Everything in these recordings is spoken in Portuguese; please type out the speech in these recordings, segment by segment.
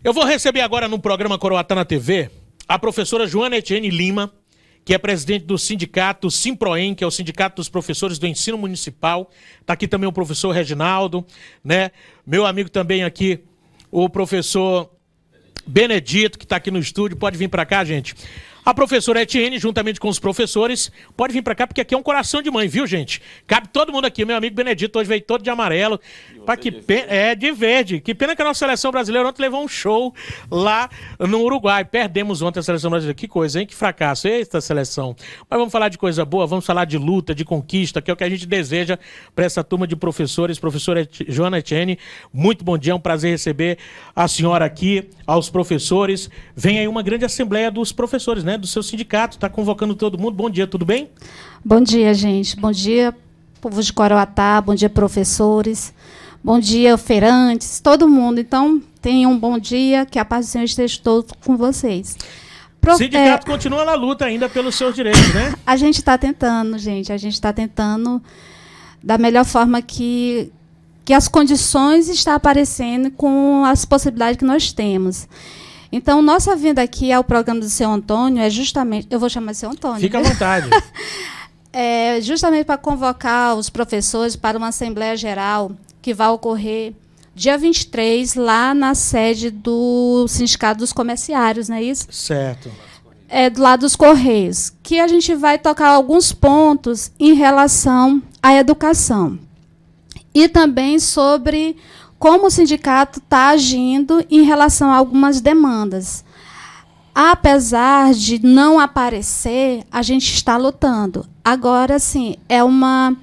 Eu vou receber agora no programa Coroatá na TV a professora Joana Etienne Lima, que é presidente do sindicato Simproem, que é o Sindicato dos Professores do Ensino Municipal. Está aqui também o professor Reginaldo, né? Meu amigo também aqui, o professor Benedito, que está aqui no estúdio. Pode vir para cá, gente. A professora Etienne, juntamente com os professores, pode vir para cá, porque aqui é um coração de mãe, viu, gente? Cabe todo mundo aqui. Meu amigo Benedito hoje veio todo de amarelo. De verde. Que pena que a nossa seleção brasileira ontem levou um show lá no Uruguai. Perdemos ontem a seleção brasileira. Que coisa, hein? Que fracasso. Eita, seleção. Mas vamos falar de coisa boa, vamos falar de luta, de conquista, que é o que a gente deseja para essa turma de professores. Professora Joana Etienne, muito bom dia. É um prazer receber a senhora aqui, aos professores. Vem aí uma grande assembleia dos professores, né? Do seu sindicato, está convocando todo mundo. Bom dia, tudo bem? Bom dia, gente. Bom dia, povo de Coroatá, bom dia, professores, bom dia, feirantes, todo mundo. Então, tenham um bom dia, que a paz do Senhor esteja todo com vocês. O sindicato continua na luta ainda pelos seus direitos, né? A gente está tentando, gente, a gente está tentando da melhor forma que as condições estão aparecendo com as possibilidades que nós temos. Então, nossa vinda aqui ao programa do seu Antônio é justamente... Eu vou chamar de seu Antônio. Fica à vontade. É justamente para convocar os professores para uma Assembleia Geral que vai ocorrer dia 23, lá na sede do Sindicato dos Comerciários, não é isso? Certo. É do lado dos Correios, que a gente vai tocar alguns pontos em relação à educação. E também sobre como o sindicato está agindo em relação a algumas demandas. Apesar de não aparecer, a gente está lutando. Agora, sim, é uma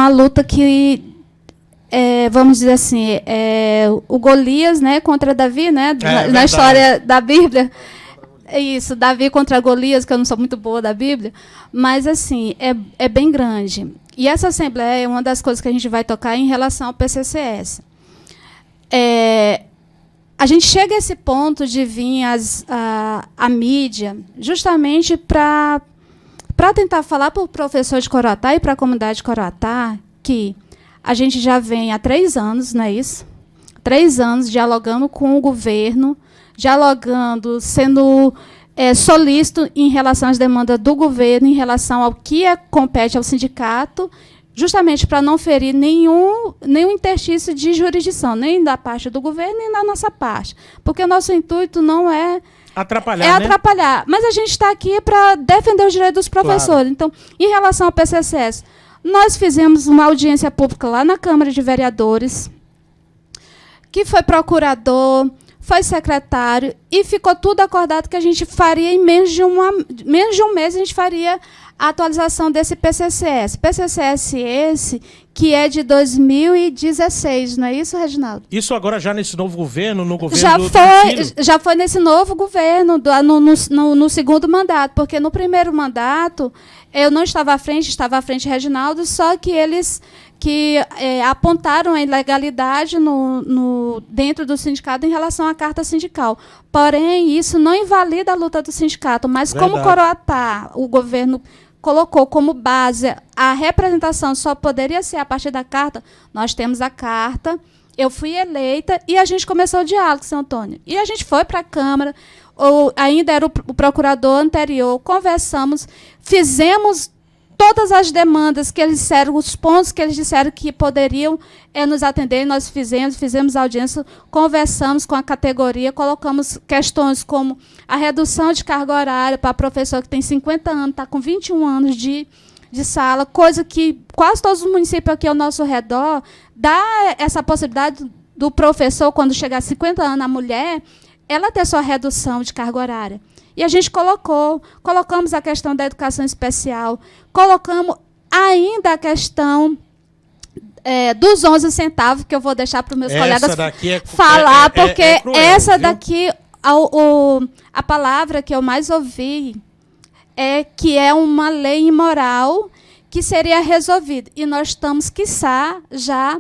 luta que, vamos dizer assim, o Golias, né, contra Davi, né, na história da Bíblia. É isso, Davi contra Golias, que eu não sou muito boa da Bíblia, mas, assim, é bem grande. E essa assembleia é uma das coisas que a gente vai tocar em relação ao PCCS. A gente chega a esse ponto de vir a mídia justamente para tentar falar para o professor de Coroatá e para a comunidade de Coroatá que a gente já vem há 3 anos, não é isso? 3 anos dialogando com o governo, dialogando, sendo solícito em relação às demandas do governo, em relação ao que compete ao sindicato, justamente para não ferir nenhum interstício de jurisdição, nem da parte do governo, nem da nossa parte. Porque o nosso intuito não é atrapalhar. Mas a gente está aqui para defender os direitos dos professores. Claro. Então, em relação ao PCCS, nós fizemos uma audiência pública lá na Câmara de Vereadores, que foi procurador, foi secretário, e ficou tudo acordado que a gente faria em menos de um mês, a gente faria a atualização desse PCCS. PCCS esse que é de 2016, não é isso, Reginaldo? Isso agora já nesse novo governo, no governo Já foi nesse novo governo, no segundo mandato, porque no primeiro mandato eu não estava à frente, estava à frente Reginaldo, só que eles apontaram a ilegalidade dentro do sindicato em relação à carta sindical. Porém, isso não invalida a luta do sindicato, mas verdade. Como Coroatá, o governo colocou como base a representação só poderia ser a partir da carta, nós temos a carta, eu fui eleita e a gente começou o diálogo, seu Antônio. E a gente foi para a Câmara, ainda era o procurador anterior, conversamos, fizemos todas as demandas que eles disseram, os pontos que eles disseram que poderiam nos atender, nós fizemos audiência, conversamos com a categoria, colocamos questões como a redução de carga horária para professor que tem 50 anos, está com 21 anos de sala, coisa que quase todos os municípios aqui ao nosso redor dá essa possibilidade do professor, quando chegar a 50 anos, a mulher, ela ter sua redução de carga horária. E a gente colocamos a questão da educação especial, colocamos ainda a questão dos 11 centavos, que eu vou deixar para os meus colegas falar, porque cruel, essa daqui, a palavra que eu mais ouvi é que é uma lei imoral que seria resolvida. E nós estamos, quiçá, já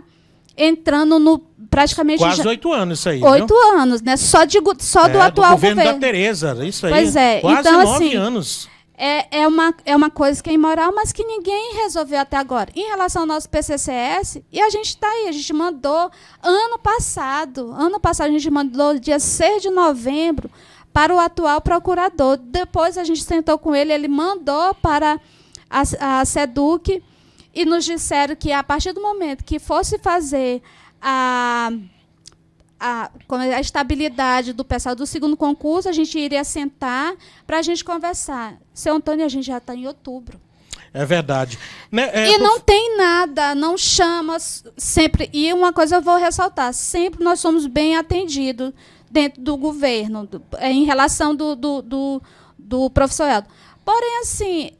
entrando no praticamente... Quase 8 anos isso aí, 8 anos, né? Só do atual governo da Tereza, isso aí. Pois é. Quase então, 9 assim, anos. é uma coisa que é imoral, mas que ninguém resolveu até agora. Em relação ao nosso PCCS, e a gente está aí, a gente mandou ano passado a gente mandou dia 6 de novembro para o atual procurador. Depois a gente sentou com ele, ele mandou para a SEDUC e nos disseram que a partir do momento que fosse fazer a estabilidade do pessoal do segundo concurso, a gente iria sentar para a gente conversar. Seu Antônio, a gente já está em outubro. É verdade. E não tem nada, não chama sempre. E uma coisa eu vou ressaltar, sempre nós somos bem atendidos dentro do governo, em relação do professor Elton. Porém, assim,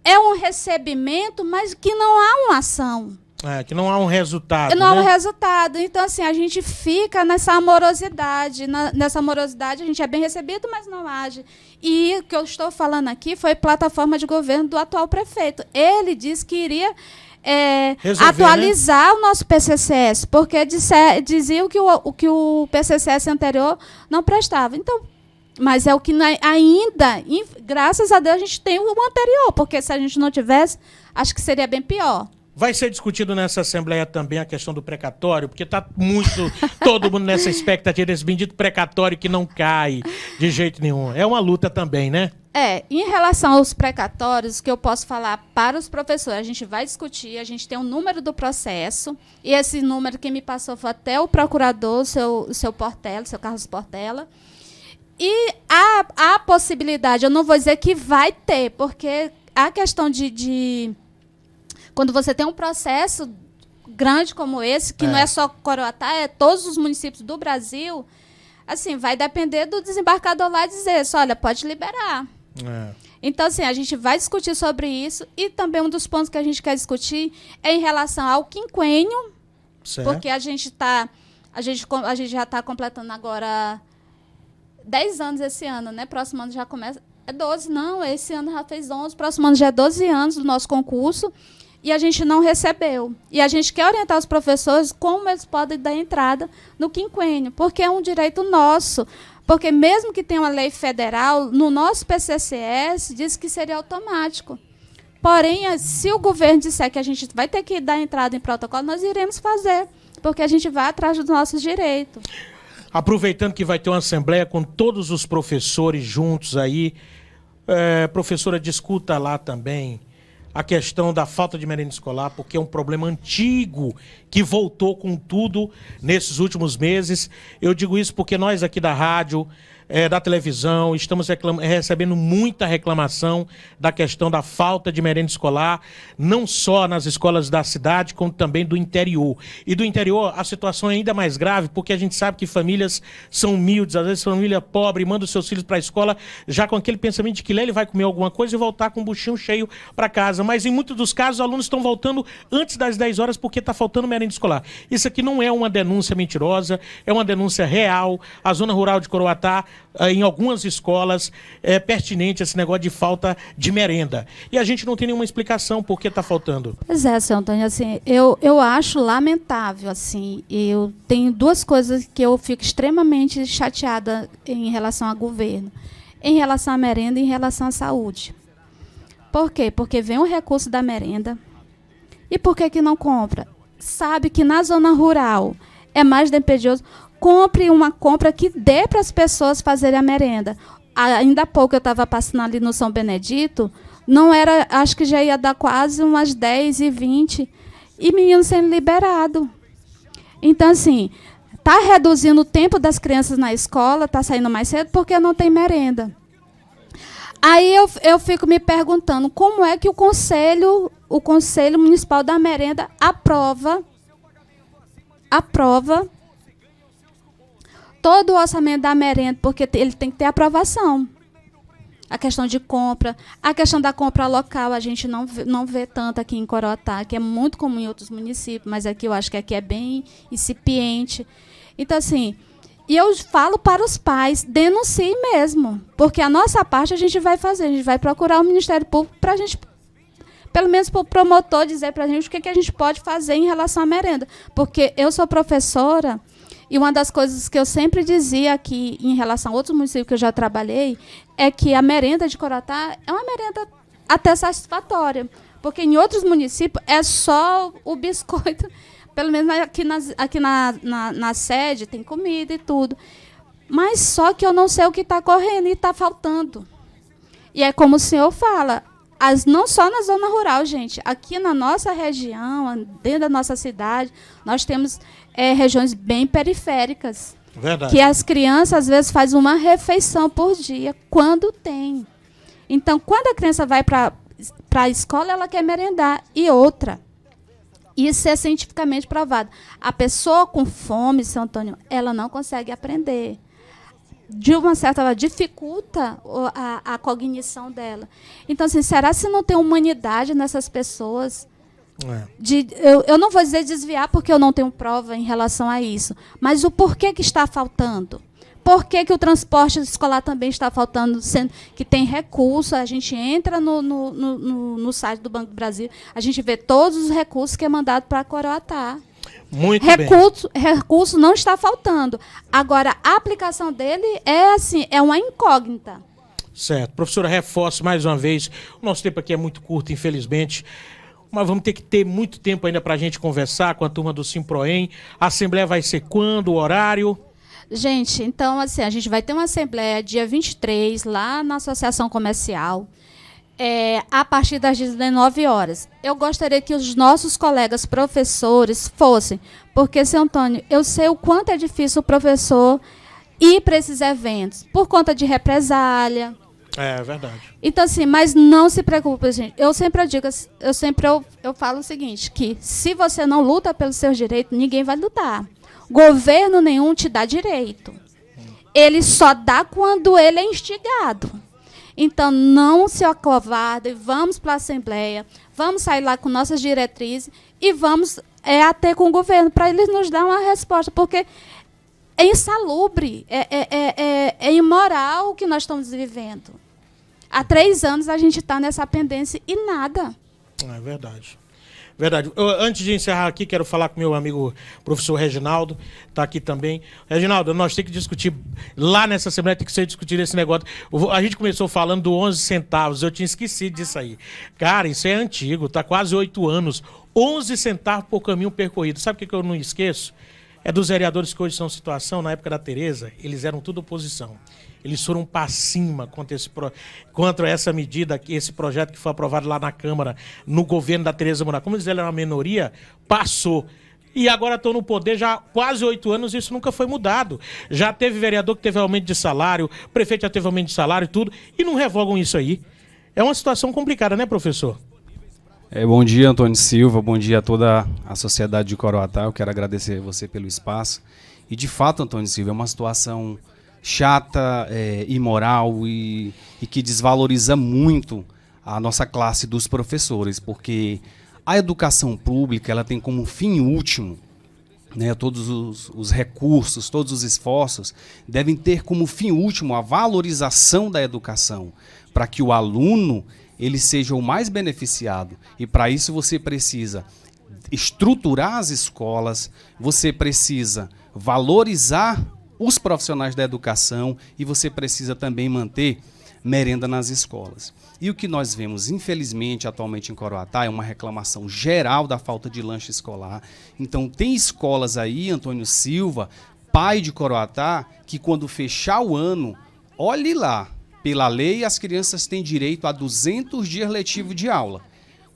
é um recebimento, mas que não há uma ação. Que não há um resultado. Não há um resultado. Então, assim, a gente fica nessa amorosidade. Nessa amorosidade, a gente é bem recebido, mas não age. E o que eu estou falando aqui foi plataforma de governo do atual prefeito. Ele disse que iria atualizar, né, o nosso PCCS, porque diziam que o PCCS anterior não prestava. Então, mas é o que ainda, graças a Deus, a gente tem o anterior, porque se a gente não tivesse, acho que seria bem pior. Vai ser discutido nessa Assembleia também a questão do precatório, porque está todo mundo nessa expectativa desse bendito precatório que não cai de jeito nenhum. É uma luta também, né? Em relação aos precatórios, que eu posso falar para os professores, a gente vai discutir, a gente tem um número do processo, e esse número que me passou foi até o procurador, o seu Portela, o seu Carlos Portela. E há possibilidade, eu não vou dizer que vai ter, porque a questão de quando você tem um processo grande como esse, que não é só Coroatá, é todos os municípios do Brasil, assim, vai depender do desembargador lá dizer, olha, pode liberar. Então, assim, a gente vai discutir sobre isso, e também um dos pontos que a gente quer discutir é em relação ao quinquênio, porque a gente já está completando agora 10 anos esse ano, né? Próximo ano já começa. É 12, não, esse ano já fez 11, próximo ano já é 12 anos do nosso concurso, e a gente não recebeu. E a gente quer orientar os professores como eles podem dar entrada no quinquênio, porque é um direito nosso. Porque mesmo que tenha uma lei federal, no nosso PCCS diz que seria automático. Porém, se o governo disser que a gente vai ter que dar entrada em protocolo, nós iremos fazer, porque a gente vai atrás dos nossos direitos. Aproveitando que vai ter uma assembleia com todos os professores juntos aí, professora, discuta lá também a questão da falta de merenda escolar, porque é um problema antigo que voltou com tudo nesses últimos meses. Eu digo isso porque nós aqui da rádio, da televisão, estamos recebendo muita reclamação da questão da falta de merenda escolar, não só nas escolas da cidade, como também do interior. E do interior a situação é ainda mais grave, porque a gente sabe que famílias são humildes, às vezes família pobre, manda os seus filhos para a escola já com aquele pensamento de que lá ele vai comer alguma coisa e voltar com um buchinho cheio para casa. Mas em muitos dos casos, os alunos estão voltando antes das 10 horas porque está faltando merenda escolar. Isso aqui não é uma denúncia mentirosa, é uma denúncia real. A zona rural de Coroatá, em algumas escolas, é pertinente esse negócio de falta de merenda. E a gente não tem nenhuma explicação por que está faltando. Pois é, senhor Antônio, assim, eu acho lamentável, assim, eu tenho duas coisas que eu fico extremamente chateada em relação ao governo. Em relação à merenda e em relação à saúde. Por quê? Porque vem o recurso da merenda. E por que não compra? Sabe que na zona rural é mais despendioso. Compre uma compra que dê para as pessoas fazerem a merenda. Ainda há pouco eu estava passando ali no São Benedito, não era, acho que já ia dar quase umas 10h20, e menino sendo liberado. Então, assim, está reduzindo o tempo das crianças na escola, está saindo mais cedo porque não tem merenda. Aí eu fico me perguntando como é que o Conselho Municipal da Merenda aprova todo o orçamento da merenda, porque ele tem que ter aprovação. A questão de compra, a questão da compra local, a gente não vê tanto aqui em Coroatá, que é muito comum em outros municípios, mas aqui eu acho que aqui é bem incipiente. Então, assim, e eu falo para os pais, denunciem mesmo, porque a nossa parte a gente vai fazer, a gente vai procurar o Ministério Público para a gente, pelo menos para o promotor, dizer para a gente o que a gente pode fazer em relação à merenda. Porque eu sou professora E uma das coisas que eu sempre dizia aqui em relação a outros municípios que eu já trabalhei é que a merenda de Coroatá é uma merenda até satisfatória, porque em outros municípios é só o biscoito, pelo menos aqui na sede tem comida e tudo, mas só que eu não sei o que está correndo e está faltando. E é como o senhor fala, não só na zona rural, gente. Aqui na nossa região, dentro da nossa cidade, nós temos regiões bem periféricas. Verdade. Que as crianças, às vezes, fazem uma refeição por dia, quando tem. Então, quando a criança vai para a escola, ela quer merendar. E outra, isso é cientificamente provado. A pessoa com fome, seu Antônio, ela não consegue aprender. De uma certa forma, dificulta a cognição dela. Então, assim, será se não tem humanidade nessas pessoas? Eu não vou dizer desviar, porque eu não tenho prova em relação a isso. Mas o porquê que está faltando? Por que o transporte escolar também está faltando, sendo que tem recurso? A gente entra no site do Banco do Brasil, a gente vê todos os recursos que é mandado para Coroatá. Muito Recurso não está faltando. Agora, a aplicação dele é uma incógnita. Certo. Professora, reforço mais uma vez. O nosso tempo aqui é muito curto, infelizmente. Mas vamos ter que ter muito tempo ainda para a gente conversar com a turma do Simproem. A assembleia vai ser quando? O horário? Gente, então, assim, a gente vai ter uma assembleia dia 23, lá na Associação Comercial. A partir das 19 horas. Eu gostaria que os nossos colegas professores fossem, porque, seu Antônio, eu sei o quanto é difícil o professor ir para esses eventos, por conta de represália. É verdade. Então, assim, mas não se preocupe, gente. Eu sempre digo, eu falo o seguinte, que se você não luta pelos seus direitos, ninguém vai lutar. Governo nenhum te dá direito. Ele só dá quando ele é instigado. Então, não se acovardem, vamos para a Assembleia, vamos sair lá com nossas diretrizes e vamos até com o governo, para eles nos dar uma resposta, porque é insalubre, é imoral o que nós estamos vivendo. Há 3 anos a gente está nessa pendência e nada. É verdade. Verdade. Antes de encerrar aqui, quero falar com meu amigo professor Reginaldo, está aqui também. Reginaldo, nós temos que discutir, lá nessa Assembleia tem que ser discutido esse negócio. A gente começou falando do 11 centavos, eu tinha esquecido disso aí. Cara, isso é antigo, está quase 8 anos. 11 centavos por caminho percorrido. Sabe o que eu não esqueço? É dos vereadores que hoje são situação, na época da Tereza, eles eram tudo oposição. Eles foram para cima contra essa medida, esse projeto que foi aprovado lá na Câmara, no governo da Tereza Murat. Como eles eram uma minoria, passou. E agora estão no poder já há quase 8 anos, isso nunca foi mudado. Já teve vereador que teve aumento de salário, prefeito já teve aumento de salário e tudo, e não revogam isso aí. É uma situação complicada, né, professor? Bom dia, Antônio Silva, bom dia a toda a sociedade de Coroatá. Eu quero agradecer você pelo espaço. E, de fato, Antônio Silva, é uma situação chata, imoral e que desvaloriza muito a nossa classe dos professores, porque a educação pública ela tem como fim último, né, todos os recursos, todos os esforços devem ter como fim último a valorização da educação, para que o aluno ele seja o mais beneficiado. E para isso você precisa estruturar as escolas, você precisa valorizar os profissionais da educação e você precisa também manter merenda nas escolas. E o que nós vemos, infelizmente, atualmente em Coroatá é uma reclamação geral da falta de lanche escolar. Então tem escolas aí, Antônio Silva, pai de Coroatá, que quando fechar o ano, olhe lá, pela lei, as crianças têm direito a 200 dias letivos de aula.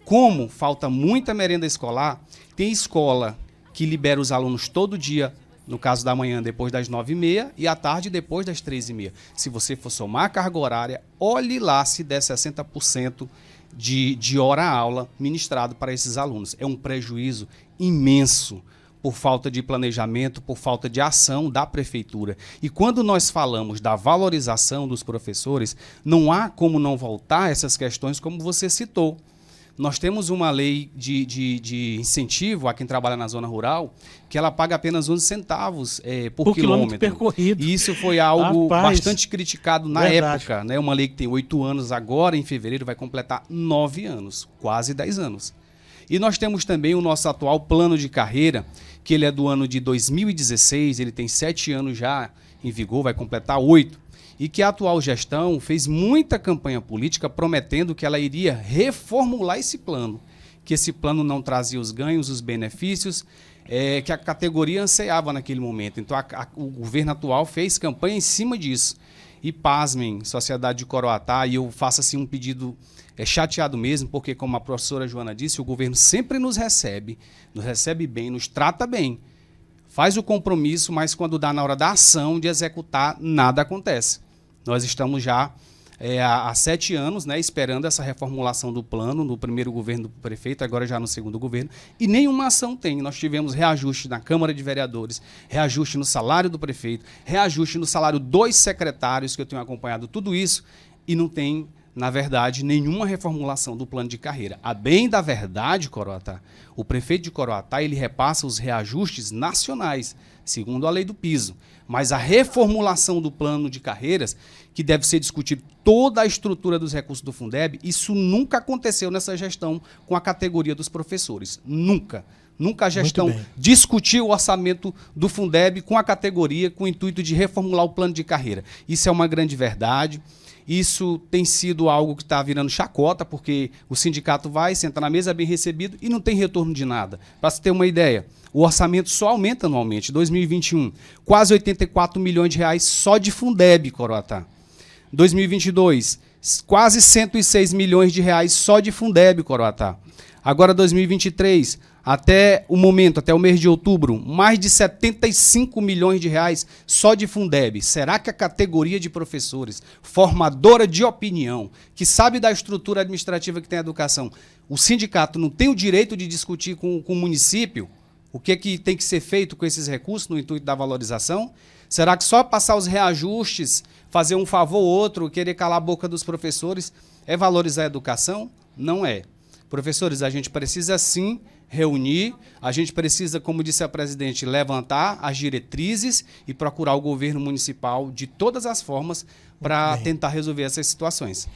Como falta muita merenda escolar, tem escola que libera os alunos todo dia, no caso da manhã, depois das 9h30 e à tarde, depois das 3h30. Se você for somar a carga horária, olhe lá se der 60% de hora-aula ministrado para esses alunos. É um prejuízo imenso por falta de planejamento, por falta de ação da prefeitura. E quando nós falamos da valorização dos professores, não há como não voltar a essas questões como você citou. Nós temos uma lei de incentivo a quem trabalha na zona rural, que ela paga apenas 11 centavos por quilômetro percorrido. E isso foi algo bastante criticado na verdade. época, né? Uma lei que tem 8 anos, agora em fevereiro vai completar 9 anos, quase 10 anos. E nós temos também o nosso atual plano de carreira, que ele é do ano de 2016, ele tem 7 anos já em vigor, vai completar 8, e que a atual gestão fez muita campanha política prometendo que ela iria reformular esse plano, que esse plano não trazia os ganhos, os benefícios que a categoria ansiava naquele momento. Então, o governo atual fez campanha em cima disso. E pasmem, sociedade de Coroatá, e eu faço assim um pedido chateado mesmo, porque, como a professora Joana disse, o governo sempre nos recebe bem, nos trata bem, faz o compromisso, mas quando dá na hora da ação, de executar, nada acontece. Nós estamos já há 7 anos, né, esperando essa reformulação do plano, no primeiro governo do prefeito, agora já no segundo governo, e nenhuma ação tem. Nós tivemos reajuste na Câmara de Vereadores, reajuste no salário do prefeito, reajuste no salário dos secretários, que eu tenho acompanhado tudo isso, e não tem, na verdade, nenhuma reformulação do plano de carreira. A bem da verdade, Coroatá, o prefeito de Coroatá, ele repassa os reajustes nacionais, segundo a lei do piso, mas a reformulação do plano de carreiras, que deve ser discutido toda a estrutura dos recursos do Fundeb, isso nunca aconteceu nessa gestão com a categoria dos professores. Nunca. Nunca a gestão discutiu o orçamento do Fundeb com a categoria, com o intuito de reformular o plano de carreira. Isso é uma grande verdade. Isso tem sido algo que está virando chacota, porque o sindicato vai, senta na mesa, é bem recebido e não tem retorno de nada. Para você ter uma ideia, o orçamento só aumenta anualmente. 2021, quase 84 milhões de reais só de Fundeb, Coroatá. 2022, quase 106 milhões de reais só de Fundeb, Coroatá. Agora 2023, até o momento, até o mês de outubro, mais de 75 milhões de reais só de Fundeb. Será que a categoria de professores, formadora de opinião, que sabe da estrutura administrativa que tem a educação, o sindicato não tem o direito de discutir com o município o que tem que ser feito com esses recursos no intuito da valorização? Será que só passar os reajustes, fazer um favor ou outro, querer calar a boca dos professores, é valorizar a educação? Não é. Professores, a gente precisa sim reunir, a gente precisa, como disse a presidente, levantar as diretrizes e procurar o governo municipal de todas as formas para tentar resolver essas situações.